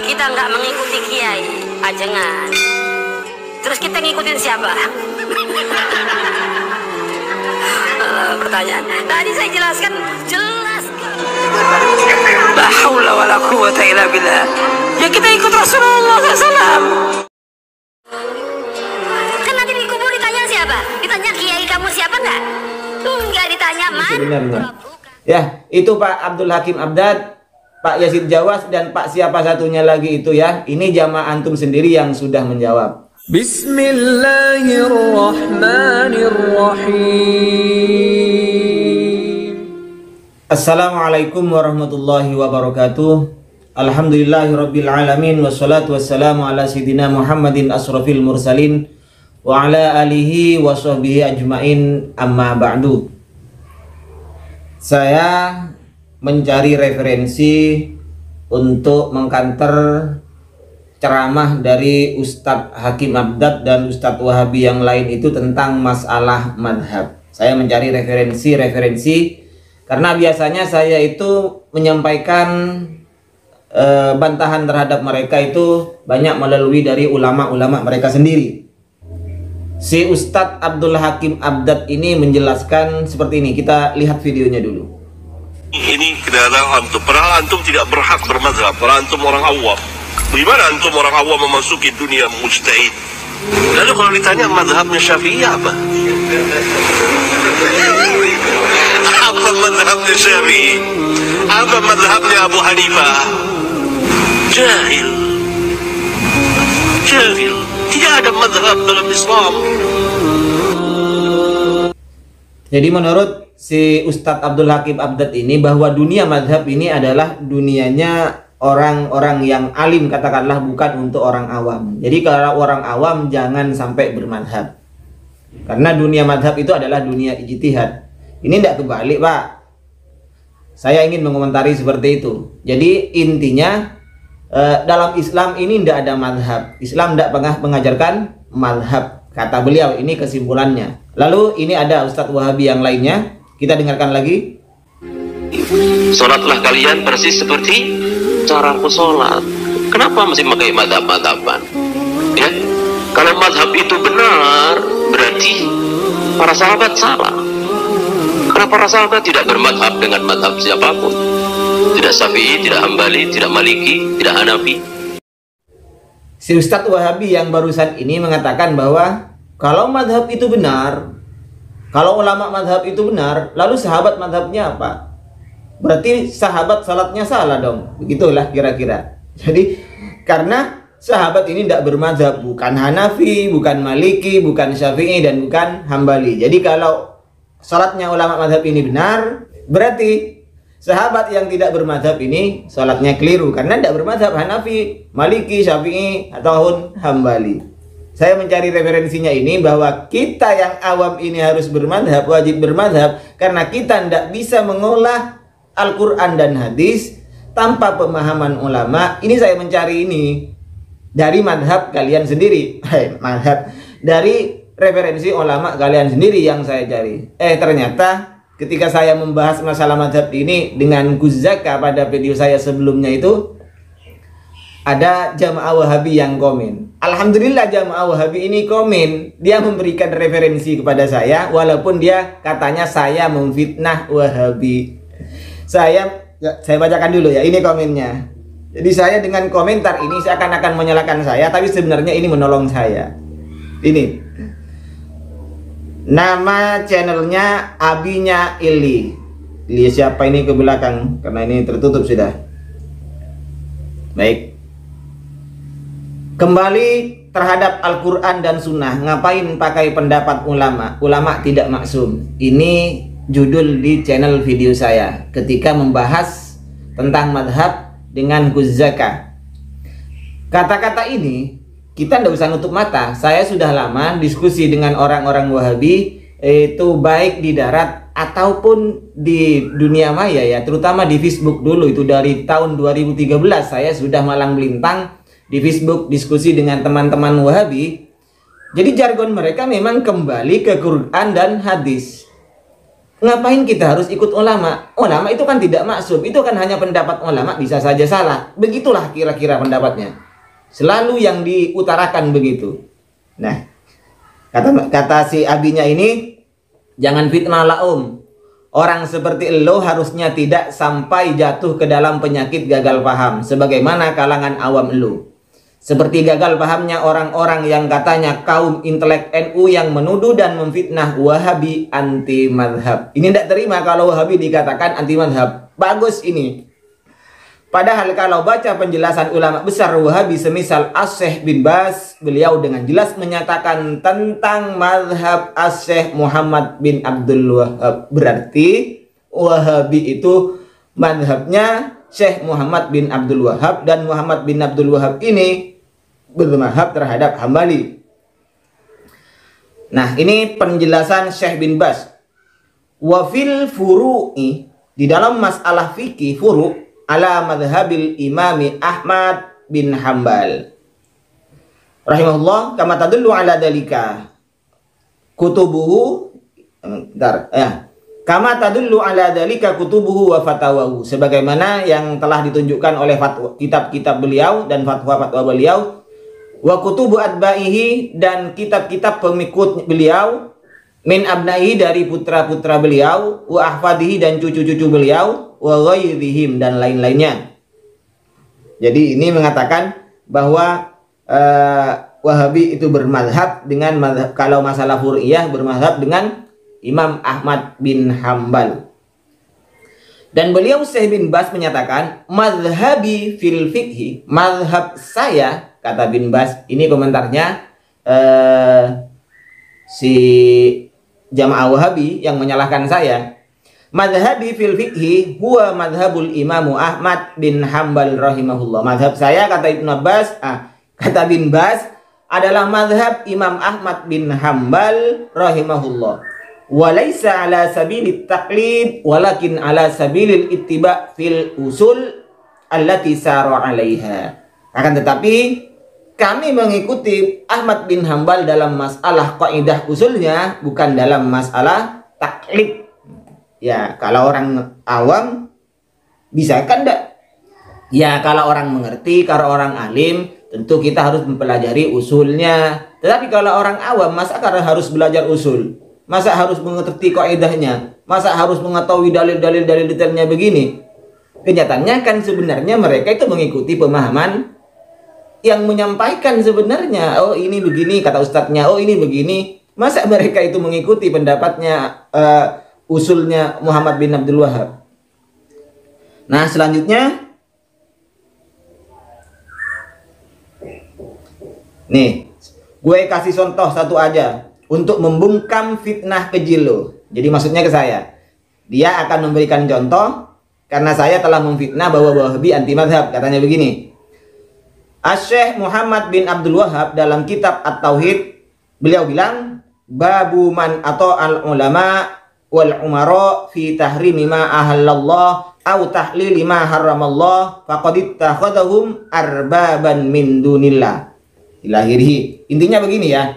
Kalau kita nggak mengikuti kiai, jangan. Terus kita ngikutin siapa? Pertanyaan. Tadi saya jelaskan jelas. La haula wala quwwata illa billah. Ya kita ikut Rasulullah SAW. Kan nanti di kubur ditanya siapa? Ditanya kiai kamu siapa nggak? Enggak ditanya mana. Ya, itu Pak Abdul Hakim Abdad, Pak Yazid Jawas, dan Pak siapa satunya lagi itu ya. Ini jamaah antum sendiri yang sudah menjawab. Bismillahirrahmanirrahim. Assalamualaikum warahmatullahi wabarakatuh. Alhamdulillahirabbil alamin wassalatu wassalamu ala sayidina Muhammadin asrofil mursalin wa ala alihi wa sahbihi ajmain, amma ba'du. Saya mencari referensi untuk mengkanter ceramah dari Ustadz Hakim Abdad dan Ustadz Wahabi yang lain itu tentang masalah madhab. Saya mencari referensi karena biasanya saya itu menyampaikan bantahan terhadap mereka itu banyak melalui dari ulama-ulama mereka sendiri. Si Ustadz Abdul Hakim Abdad ini menjelaskan seperti ini. Kita lihat videonya dulu. Ini kedatangan antum. Padahal antum tidak berhak bermazhab. Padahal antum orang awam. Bagaimana antum orang awam memasuki dunia mujtahid? Lalu kalau ditanya mazhabnya Syafi'i apa? Apa mazhabnya Syafi'i? Apa mazhabnya Abu Hanifah? Jahil. Jahil. Tidak ada mazhab dalam Islam. Jadi menurut si Ustadz Abdul Hakim Abdad ini bahwa dunia madhab ini adalah dunianya orang-orang yang alim, katakanlah, bukan untuk orang awam. Jadi kalau orang awam jangan sampai bermadhab, karena dunia madhab itu adalah dunia ijtihad. Ini tidak kebalik, Pak. Saya ingin mengomentari seperti itu. Jadi intinya dalam Islam ini tidak ada madhab. Islam tidak pernah mengajarkan madhab, kata beliau. Ini kesimpulannya. Lalu ini ada Ustadz Wahabi yang lainnya. Kita dengarkan lagi. Sholatlah kalian persis seperti caraku sholat. Kenapa mesti pakai madhab-madhaban? Ya, kalau madhab itu benar, berarti para sahabat salah. Karena para sahabat tidak bermadhab dengan madhab siapapun. Tidak Syafi'i, tidak Hambali, tidak Maliki, tidak Hanafi. Si Ustadz Wahabi yang barusan ini mengatakan bahwa kalau madhab itu benar, kalau ulama madhab itu benar, lalu sahabat madhabnya apa? Berarti sahabat salatnya salah dong. Begitulah kira-kira. Jadi karena sahabat ini tidak bermadhab, bukan Hanafi, bukan Maliki, bukan Syafi'i, dan bukan Hambali. Jadi kalau salatnya ulama madhab ini benar, berarti sahabat yang tidak bermadhab ini salatnya keliru, karena tidak bermadhab Hanafi, Maliki, Syafi'i, ataupun Hambali. Saya mencari referensinya ini bahwa kita yang awam ini harus bermadhab, wajib bermadhab, karena kita tidak bisa mengolah Al-Quran dan hadis tanpa pemahaman ulama. Ini saya mencari ini dari madhab kalian sendiri, madhab dari referensi ulama kalian sendiri yang saya cari. Ternyata ketika saya membahas masalah madhab ini dengan Gus Zaka pada video saya sebelumnya itu, ada jamaah Wahabi yang komen. Alhamdulillah jamaah Wahabi ini komen. Dia memberikan referensi kepada saya, walaupun dia katanya saya memfitnah Wahabi. Saya bacakan dulu ya, ini komennya. Jadi saya dengan komentar ini seakan-akan menyalahkan saya, tapi sebenarnya ini menolong saya. Ini nama channelnya Abinya Ili. Lihat siapa ini ke belakang, karena ini tertutup sudah. Baik. Kembali terhadap Al-Quran dan Sunnah. Ngapain pakai pendapat ulama? Ulama tidak maksum. Ini judul di channel video saya ketika membahas tentang madhab dengan Gus Zaka. Kata-kata ini kita tidak usah nutup mata. Saya sudah lama diskusi dengan orang-orang Wahabi, itu baik di darat ataupun di dunia maya ya, terutama di Facebook dulu. Itu dari tahun 2013 saya sudah malang melintang di Facebook diskusi dengan teman-teman Wahabi. Jadi jargon mereka memang kembali ke Quran dan hadis. Ngapain kita harus ikut ulama? Ulama itu kan tidak maksum, itu kan hanya pendapat ulama, bisa saja salah. Begitulah kira-kira pendapatnya. Selalu yang diutarakan begitu. Nah, kata si abinya ini, jangan fitnah lah om. Orang seperti lo harusnya tidak sampai jatuh ke dalam penyakit gagal paham, sebagaimana kalangan awam lo. Seperti gagal pahamnya orang-orang yang katanya kaum intelek NU yang menuduh dan memfitnah Wahabi anti madhab. Ini tidak terima kalau Wahabi dikatakan anti madhab. Bagus ini. Padahal kalau baca penjelasan ulama besar Wahabi semisal As-Syekh bin Baz, beliau dengan jelas menyatakan tentang madhab As-Syekh Muhammad bin Abdul Wahab. Berarti Wahabi itu madhabnya Syekh Muhammad bin Abdul Wahab, dan Muhammad bin Abdul Wahab ini bermadhab terhadap Hambali. Nah, ini penjelasan Syekh bin Baz. Wa fil furu'i, di dalam masalah fikih furu' ala madhabil imami Ahmad bin Hambal rahimahullah kama tadullu ala dalika kutubuhu kama tadullu ala dalika kutubuhu wa fatawahu, sebagaimana yang telah ditunjukkan oleh fatwa kitab-kitab beliau dan fatwa-fatwa beliau, wa kutubu atba'ihi, dan kitab-kitab pengikut beliau, min abnaihi, dari putra-putra beliau, wa ahfadihi, dan cucu-cucu beliau, wa ghairihim, dan lain-lainnya. Jadi ini mengatakan bahwa Wahabi itu bermadhab dengan madhab, kalau masalah fur'iyah bermadhab dengan Imam Ahmad bin Hambal. Dan beliau Syekh bin Baz menyatakan madhabi fil fikhi, madhab saya, kata bin Baz, ini komentarnya si jamaah Wahabi yang menyalahkan saya. Madhabi fil fikhi huwa madhabul imamu Ahmad bin Hambal rahimahullah. Madhab saya, kata Ibnu Abbas, kata bin Baz, adalah madhab Imam Ahmad bin Hambal rahimahullah. Walaysa ala sabilit taqlid walakin ala sabilil ittiba fil usul allati saru alaiha. Akan tetapi kami mengikuti Ahmad bin Hambal dalam masalah kaidah usulnya, bukan dalam masalah taklid. Ya, kalau orang awam bisa kan enggak? Ya, kalau orang mengerti, kalau orang alim, tentu kita harus mempelajari usulnya. Tetapi kalau orang awam, masa harus belajar usul? Masa harus mengerti kaidahnya? Masa harus mengetahui dalil-dalil detailnya begini? Kenyataannya kan sebenarnya mereka itu mengikuti pemahaman yang menyampaikan sebenarnya. Oh ini begini kata ustadznya, oh ini begini. Masa mereka itu mengikuti pendapatnya usulnya Muhammad bin Abdul Wahab. Nah selanjutnya, nih gue kasih contoh satu aja untuk membungkam fitnah keji lo. Jadi maksudnya ke saya, dia akan memberikan contoh karena saya telah memfitnah bahwa Wahabi anti madhab. Katanya begini, As-Syekh Muhammad bin Abdul Wahab dalam kitab At-Tauhid, beliau bilang, babu man atau al-ulama wal umara fi tahrimi ma ahallallah au tahlili ma haramallah faqad ittakhadhum arbaban min dunillah. Ilahirhi. Intinya begini ya.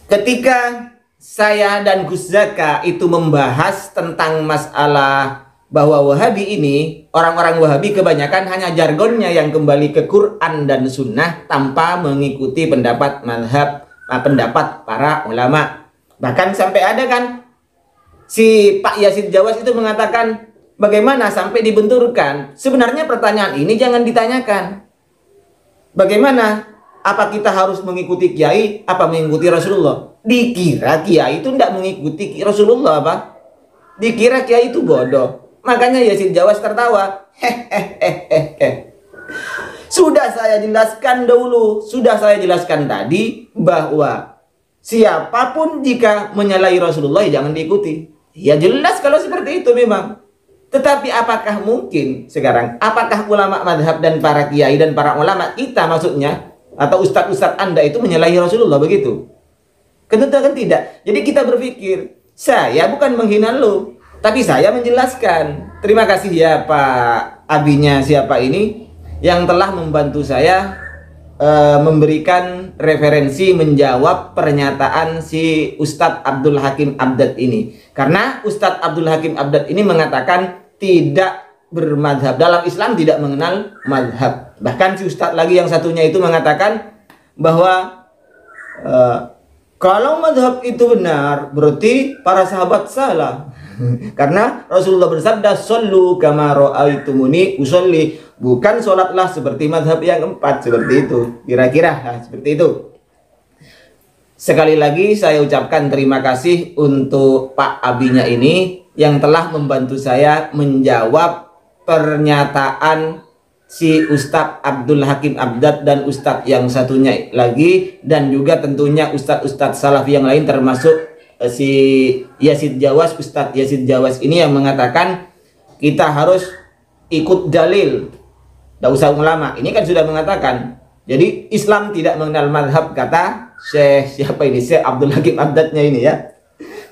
Ketika saya dan Gus Zaka itu membahas tentang masalah bahwa Wahabi ini, orang-orang Wahabi kebanyakan hanya jargonnya yang kembali ke Quran dan Sunnah tanpa mengikuti pendapat pendapat para ulama. Bahkan sampai ada kan si Pak Yasin Jawas itu mengatakan bagaimana sampai dibenturkan. Sebenarnya pertanyaan ini jangan ditanyakan. Bagaimana? Apa kita harus mengikuti kiai? Apa mengikuti Rasulullah? Dikira kiai itu tidak mengikuti Rasulullah apa? Dikira kiai itu bodoh. Makanya Yasin Jawas tertawa. Sudah saya jelaskan dulu, sudah saya jelaskan tadi bahwa siapapun jika menyalahi Rasulullah ya jangan diikuti. Ya jelas kalau seperti itu memang. Tetapi apakah mungkin sekarang, apakah ulama madhab dan para kiai dan para ulama kita maksudnya, atau ustadz-ustadz Anda itu menyalahi Rasulullah begitu? Tentu kan tidak. Jadi kita berpikir, saya bukan menghina lu, tapi saya menjelaskan. Terima kasih ya Pak abinya siapa ini yang telah membantu saya memberikan referensi menjawab pernyataan si Ustadz Abdul Hakim Abdad ini. Karena Ustadz Abdul Hakim Abdad ini mengatakan tidak bermadhab. Dalam Islam tidak mengenal madhab. Bahkan si Ustadz lagi yang satunya itu mengatakan bahwa kalau madhab itu benar, berarti para sahabat salah. Karena Rasulullah bersabda, "Shollu kama ra'aitumuni usolli." Bukan sholatlah seperti madhab yang 4. Seperti itu. Kira-kira seperti itu. Sekali lagi saya ucapkan terima kasih untuk Pak Abinya ini yang telah membantu saya menjawab pernyataan si Ustadz Abdul Hakim Abdad dan Ustadz yang satunya lagi, dan juga tentunya Ustadz Salafi yang lain, termasuk si Yazid Jawas. Ustadz Yazid Jawas ini yang mengatakan kita harus ikut dalil, tidak usah ulama. Ini kan sudah mengatakan, jadi Islam tidak mengenal madhab, kata Syekh siapa ini, Syekh Abdul Hakim Abdadnya ini ya.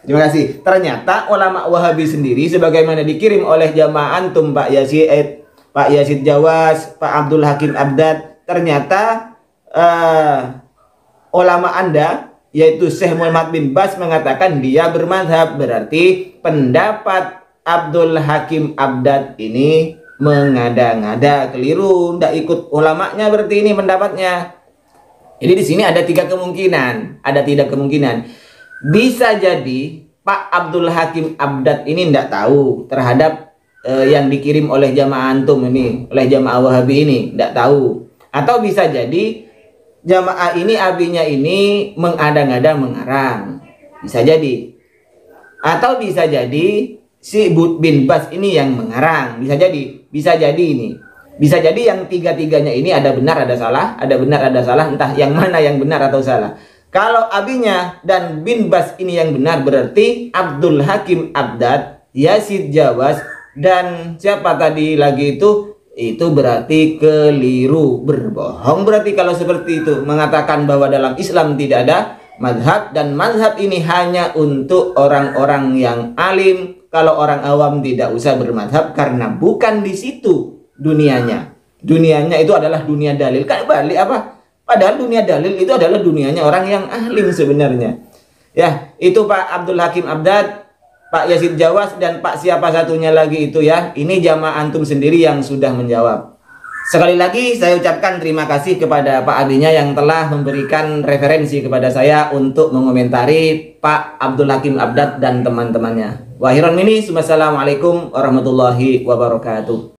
Terima kasih. Ternyata ulama Wahabi sendiri sebagaimana dikirim oleh jamaah antum Pak Yazid Jawas, Pak Abdul Hakim Abdad, ternyata ulama Anda yaitu Syekh Muhammad bin Bas mengatakan dia bermadhab. Berarti pendapat Abdul Hakim Abdad ini mengada-ngada, keliru, tidak ikut ulamanya, berarti ini pendapatnya. Jadi di sini ada tiga kemungkinan, Bisa jadi Pak Abdul Hakim Abdad ini tidak tahu terhadap yang dikirim oleh jamaah antum ini, oleh jamaah Wahabi ini, tidak tahu. Atau bisa jadi jamaah ini, abinya ini mengada-ngada, mengarang, bisa jadi. Atau bisa jadi si bin Bas ini yang mengarang, bisa jadi ini. Bisa jadi yang tiga-tiganya ini ada benar ada salah, entah yang mana yang benar atau salah. Kalau abinya dan bin Bas ini yang benar, berarti Abdul Hakim Abdad, Yazid Jawas, dan siapa tadi lagi itu berarti keliru, berbohong berarti kalau seperti itu, mengatakan bahwa dalam Islam tidak ada madhab, dan madhab ini hanya untuk orang-orang yang alim. Kalau orang awam tidak usah bermadhab, karena bukan di situ dunianya. Dunianya itu adalah dunia dalil. Kan balik apa? Padahal dunia dalil itu adalah dunianya orang yang alim sebenarnya. Ya, itu Pak Abdul Hakim Abdad, Pak Yazid Jawas, dan Pak siapa satunya lagi itu ya. Ini jamaah antum sendiri yang sudah menjawab. Sekali lagi saya ucapkan terima kasih kepada Pak Abinya yang telah memberikan referensi kepada saya untuk mengomentari Pak Abdul Hakim Abdad dan teman-temannya. Wahiron mini, wassalamualaikum warahmatullahi wabarakatuh.